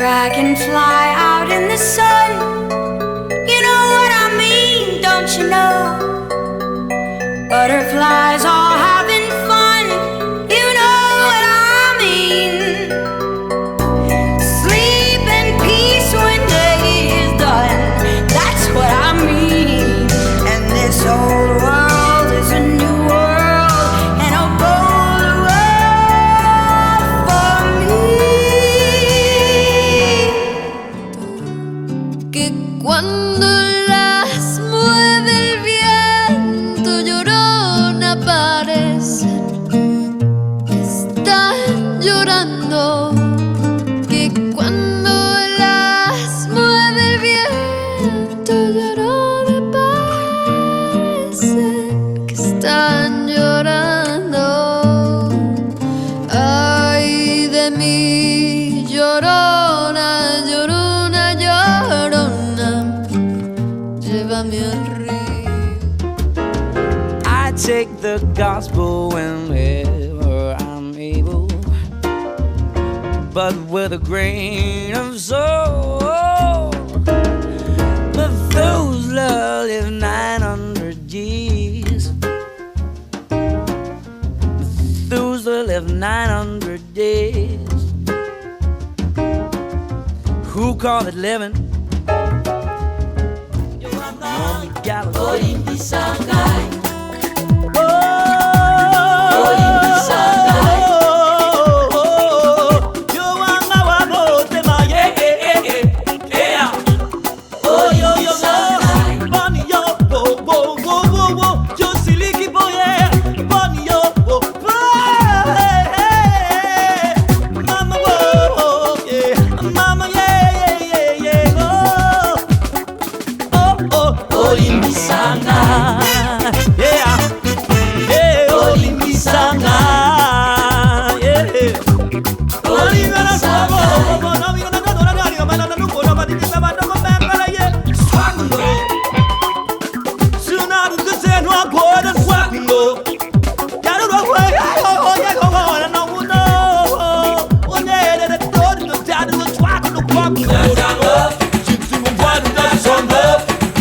dragonfly out in the sun. You know what I mean, don't you know? Butterflies all having fun. You know what I mean. Sleep in peace when day is done. That's what I mean. And this old world is a new world, and a bold world for me. Que cuando las mueve el viento llorona parecen que están llorando. Que cuando las mueve el viento llorona parecen que están llorando. Ay de mí, llorona, llorona, llorona, llévame al río. I take the gospel whenever I'm able, but with a grain of salt. Methuselah lived 900 years. Methuselah lived 900 days. Who called it living? Only Galilee.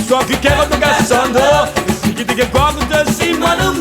Só que quebra do caçando, esse que tem que cobra, assim, mano,